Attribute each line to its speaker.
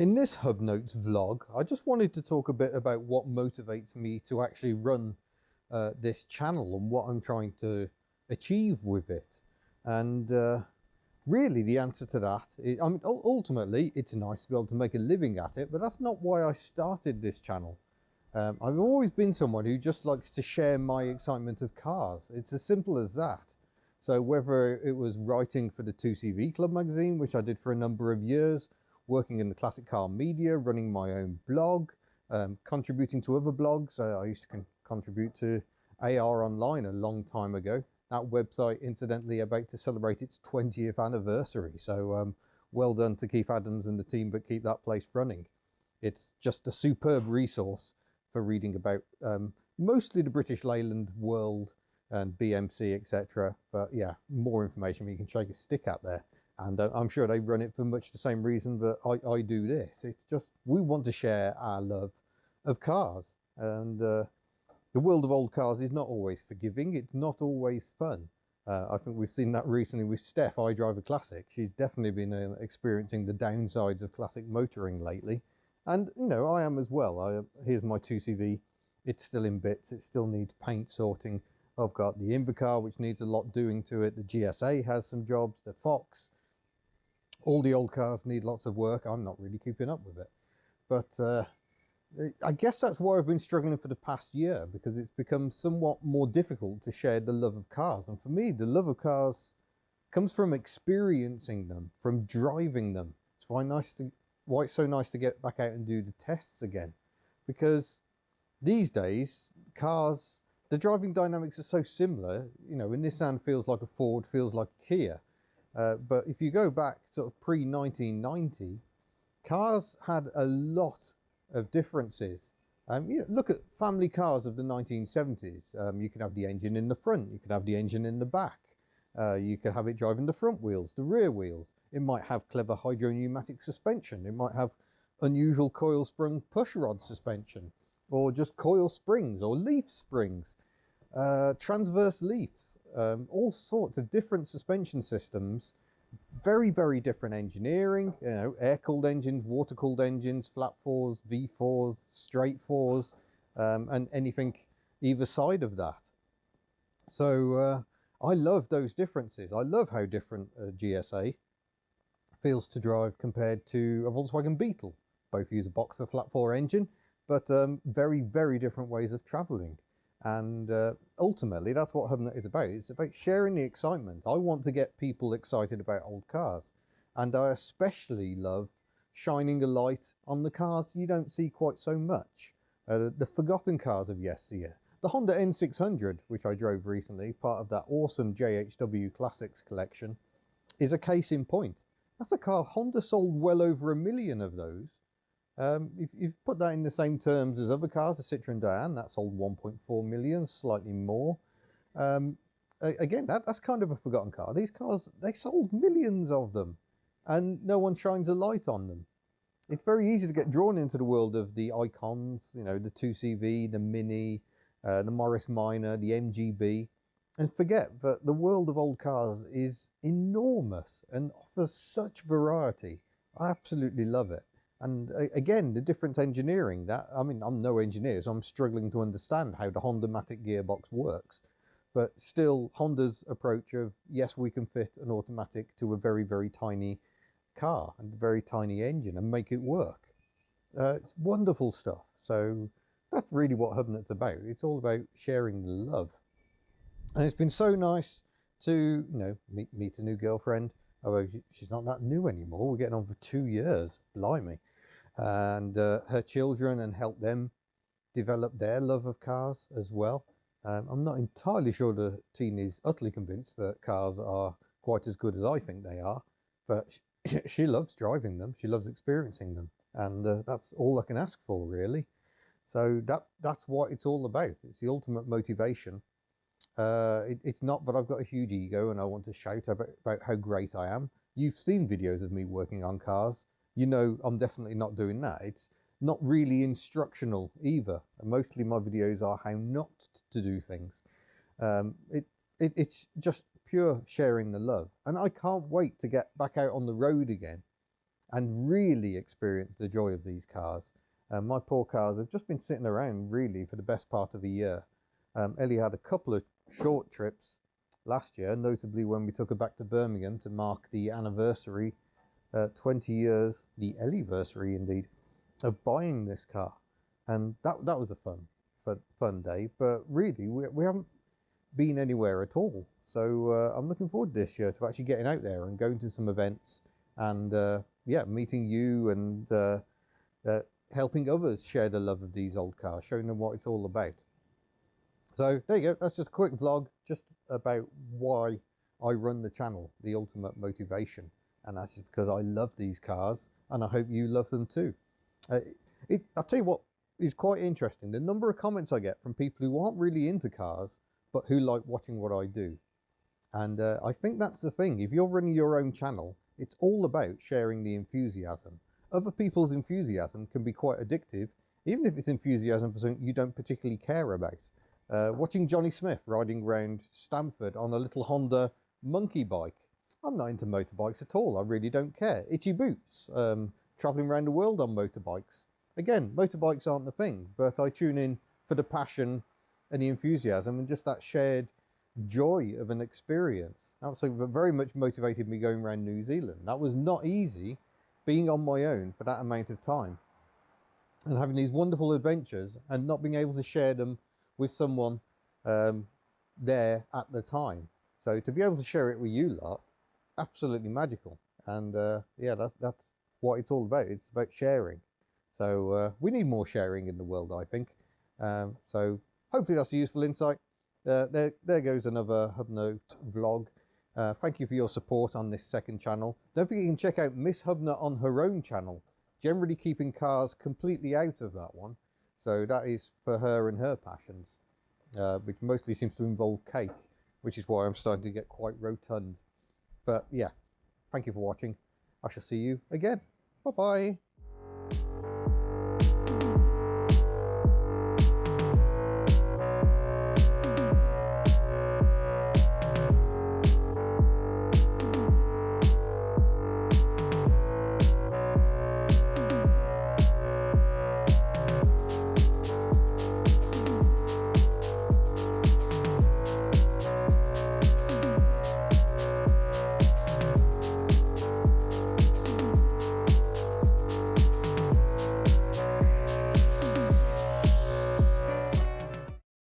Speaker 1: In this HubNotes vlog, I just wanted to talk a bit about what motivates me to actually run this channel and what I'm trying to achieve with it. And really the answer to that is, I mean, ultimately it's nice to be able to make a living at it, but that's not why I started this channel. I've always been someone who just likes to share my excitement of cars. It's as simple as that. So whether it was writing for the 2CV Club magazine, which I did for a number of years, working in the classic car media, running my own blog, contributing to other blogs. I used to contribute to AR Online a long time ago. That website, incidentally, about to celebrate its 20th anniversary. So well done to Keith Adams and the team that keep that place running. It's just a superb resource for reading about mostly the British Leyland world and BMC, etc. But yeah, more information you can shake a stick at there. And I'm sure they run it for much the same reason that I do this. It's just, we want to share our love of cars. And the world of old cars is not always forgiving. It's not always fun. I think we've seen that recently with Steph, I Drive a Classic. She's definitely been experiencing the downsides of classic motoring lately. And, you know, I am as well. Here's my 2CV. It's still in bits. It still needs paint sorting. I've got the Invacar, which needs a lot doing to it. The GSA has some jobs. The Fox. All the old cars need lots of work. I'm not really keeping up with it. But I guess that's why I've been struggling for the past year, because it's become somewhat more difficult to share the love of cars. And for me, the love of cars comes from experiencing them, from driving them. It's why it's so nice to get back out and do the tests again. Because these days, cars, the driving dynamics are so similar. You know, a Nissan feels like a Ford, feels like a Kia. But if you go back sort of pre-1990, cars had a lot of differences. You know, look at family cars of the 1970s. You could have the engine in the front, you could have the engine in the back. You could have it driving the front wheels, the rear wheels. It might have clever hydro-pneumatic suspension. It might have unusual coil-sprung push-rod suspension, or just coil springs or leaf springs. Transverse leafs, all sorts of different suspension systems, very, very different engineering, you know, air-cooled engines, water-cooled engines, flat fours, V4s, straight fours, and anything either side of that. So I love those differences. I love how different a GSA feels to drive compared to a Volkswagen Beetle. Both use a boxer flat four engine, but very, very different ways of traveling. And ultimately, that's what HubNut is about. It's about sharing the excitement. I want to get people excited about old cars. And I especially love shining a light on the cars you don't see quite so much. The forgotten cars of yesteryear. The Honda N600, which I drove recently, part of that awesome JHW Classics collection, is a case in point. That's a car Honda sold well over 1 million of those. If you put that in the same terms as other cars, the Citroen Diane, that sold 1.4 million, slightly more. Again, that's kind of a forgotten car. These cars, they sold millions of them, and no one shines a light on them. It's very easy to get drawn into the world of the icons, you know, the 2CV, the Mini, the Morris Minor, the MGB, and forget that the world of old cars is enormous and offers such variety. I absolutely love it. And again, the different engineering, that, I mean, I'm no engineer, so I'm struggling to understand how the Honda-matic gearbox works. But still, Honda's approach of, yes, we can fit an automatic to a very, very tiny car and a very tiny engine and make it work. It's wonderful stuff. So that's really what HubNut's about. It's all about sharing the love. And it's been so nice to, you know, meet a new girlfriend. Although she's not that new anymore. We're getting on for 2 years. Blimey. And her children, and help them develop their love of cars as well. I'm not entirely sure the teen is utterly convinced that cars are quite as good as I think they are, but she loves driving them. She loves experiencing them, and that's all I can ask for, really. So that's what it's all about. It's the ultimate motivation. It's not that I've got a huge ego and I want to shout about how great I am. You've seen videos of me working on cars. You know I'm definitely not doing that. It's not really instructional either. Mostly my videos are how not to do things. It's just pure sharing the love. And I can't wait to get back out on the road again and really experience the joy of these cars. My poor cars have just been sitting around really for the best part of a year. Ellie had a couple of short trips last year, notably when we took her back to Birmingham to mark the anniversary, 20 years, the Ellie-versary indeed, of buying this car. And that was a fun day, but really we haven't been anywhere at all. So I'm looking forward this year to actually getting out there and going to some events and yeah, meeting you and helping others share the love of these old cars, showing them what it's all about. So there you go, that's just a quick vlog just about why I run the channel, the ultimate motivation. And that's just because I love these cars and I hope you love them too. I'll tell you what is quite interesting, the number of comments I get from people who aren't really into cars but who like watching what I do. And I think that's the thing, if you're running your own channel, it's all about sharing the enthusiasm. Other people's enthusiasm can be quite addictive, even if it's enthusiasm for something you don't particularly care about. Watching Johnny Smith riding around Stamford on a little Honda monkey bike. I'm not into motorbikes at all, I really don't care. Itchy boots, travelling around the world on motorbikes. Again, motorbikes aren't the thing, but I tune in for the passion and the enthusiasm and just that shared joy of an experience. Absolutely, very much motivated me going around New Zealand. That was not easy, being on my own for that amount of time and having these wonderful adventures and not being able to share them with someone there at the time. So to be able to share it with you lot, absolutely magical. And yeah, that's what it's all about. It's about sharing. So we need more sharing in the world, I think. So hopefully that's a useful insight. There goes another HubNut vlog. Thank you for your support on this second channel. Don't forget you can check out Miss HubNut on her own channel, generally keeping cars completely out of that one. So that is for her and her passions, which mostly seems to involve cake, which is why I'm starting to get quite rotund. But yeah, thank you for watching. I shall see you again. Bye-bye.